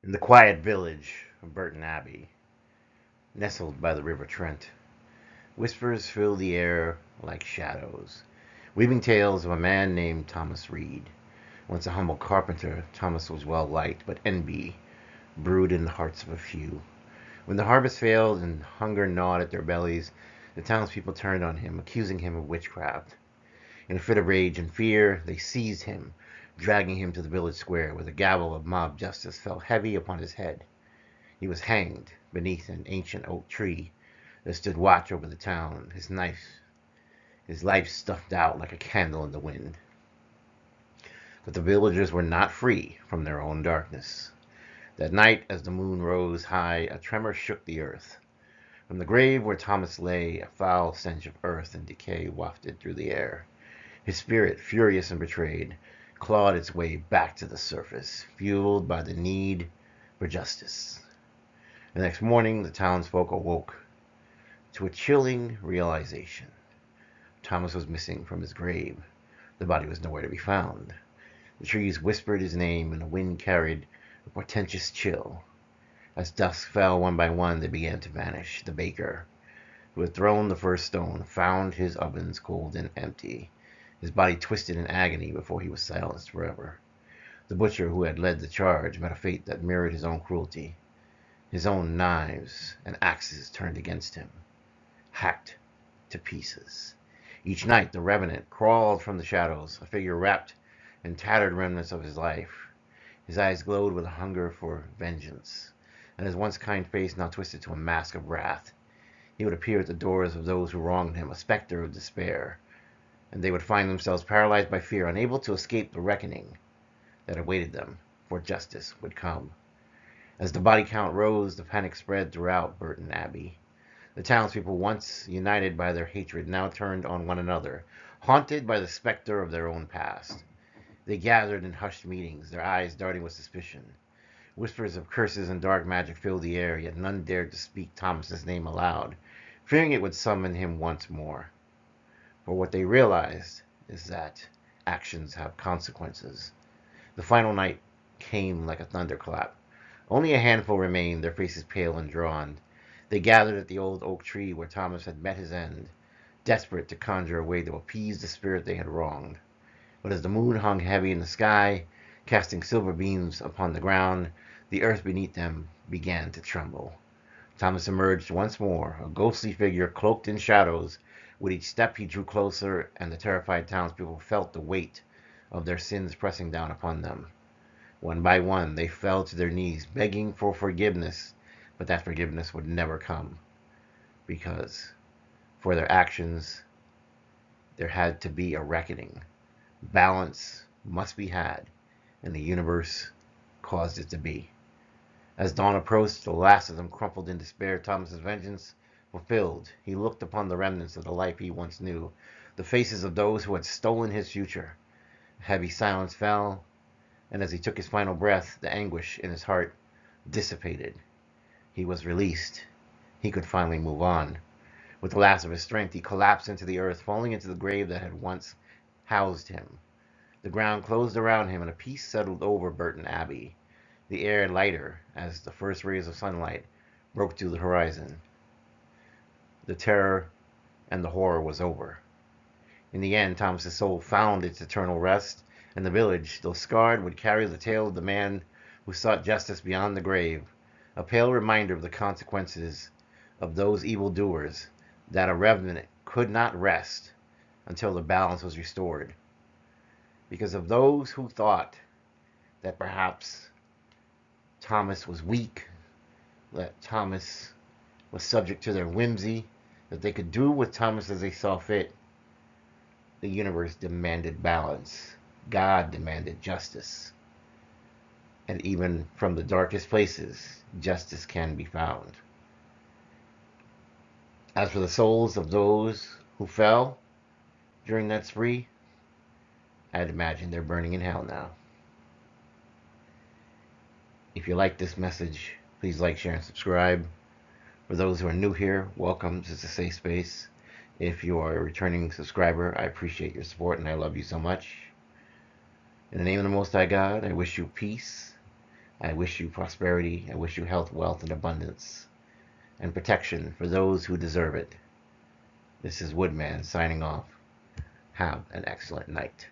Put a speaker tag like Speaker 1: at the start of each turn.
Speaker 1: In the quiet village of Burton Abbey, nestled by the River Trent, whispers fill the air like shadows, weaving tales of a man named Thomas Reed. Once a humble carpenter, Thomas was well liked, but envy brewed in the hearts of a few. When the harvest failed and hunger gnawed at their bellies, the townspeople turned on him, accusing him of witchcraft. In a fit of rage and fear, they seized him, dragging him to the village square, where the gavel of mob justice fell heavy upon his head. He was hanged beneath an ancient oak tree that stood watch over the town, his life stuffed out like a candle in the wind. But the villagers were not free from their own darkness. That night, as the moon rose high, a tremor shook the earth. From the grave where Thomas lay, a foul stench of earth and decay wafted through the air. His spirit, furious and betrayed, clawed its way back to the surface, fueled by the need for justice. The next morning, the townsfolk awoke to a chilling realization. Thomas was missing from his grave. The body was nowhere to be found. The trees whispered his name, and the wind carried a portentous chill. As dusk fell one by one, they began to vanish. The baker, who had thrown the first stone, found his ovens cold and empty, his body twisted in agony before he was silenced forever. The butcher, who had led the charge, met a fate that mirrored his own cruelty. His own knives and axes turned against him, hacked to pieces. Each night the Revenant crawled from the shadows, a figure wrapped in tattered remnants of his life. His eyes glowed with a hunger for vengeance, and his once kind face now twisted to a mask of wrath. He would appear at the doors of those who wronged him, a specter of despair, and they would find themselves paralyzed by fear, unable to escape the reckoning that awaited them, for justice would come. As the body count rose, the panic spread throughout Burton Abbey. The townspeople, once united by their hatred, now turned on one another, haunted by the specter of their own past. They gathered in hushed meetings, their eyes darting with suspicion. Whispers of curses and dark magic filled the air, yet none dared to speak Thomas's name aloud, fearing it would summon him once more. For what they realized is that actions have consequences. The final night came like a thunderclap. Only a handful remained, their faces pale and drawn. They gathered at the old oak tree where Thomas had met his end, desperate to conjure a way to appease the spirit they had wronged. But as the moon hung heavy in the sky, casting silver beams upon the ground, the earth beneath them began to tremble. Thomas emerged once more, a ghostly figure cloaked in shadows. With each step he drew closer, and the terrified townspeople felt the weight of their sins pressing down upon them. One by one, they fell to their knees, begging for forgiveness, but that forgiveness would never come, because for their actions, there had to be a reckoning. Balance must be had, and the universe caused it to be. As dawn approached, the last of them crumpled in despair. Thomas's vengeance fulfilled. He looked upon the remnants of the life he once knew, the faces of those who had stolen his future. A heavy silence fell, and as he took his final breath, the anguish in his heart dissipated. He was released. He could finally move on. With the last of his strength, he collapsed into the earth, falling into the grave that had once housed him. The ground closed around him, and a peace settled over Burton Abbey. The air lighter as the first rays of sunlight broke through the horizon. The terror and the horror was over. In the end, Thomas's soul found its eternal rest, and the village, though scarred, would carry the tale of the man who sought justice beyond the grave, a pale reminder of the consequences of those evildoers, that a revenant could not rest until the balance was restored. Because of those who thought that perhaps Thomas was weak, that Thomas was subject to their whimsy, that they could do with Thomas as they saw fit, the universe demanded balance. God demanded justice. And even from the darkest places, justice can be found. As for the souls of those who fell during that spree, I'd imagine they're burning in hell now. If you like this message, please like, share, and subscribe. For those who are new here, welcome. This is a safe space. If you are a returning subscriber, I appreciate your support and I love you so much. In the name of the Most High God, I wish you peace, I wish you prosperity. I wish you health, wealth, and abundance, and protection for those who deserve it. This is Woodman signing off. Have an excellent night.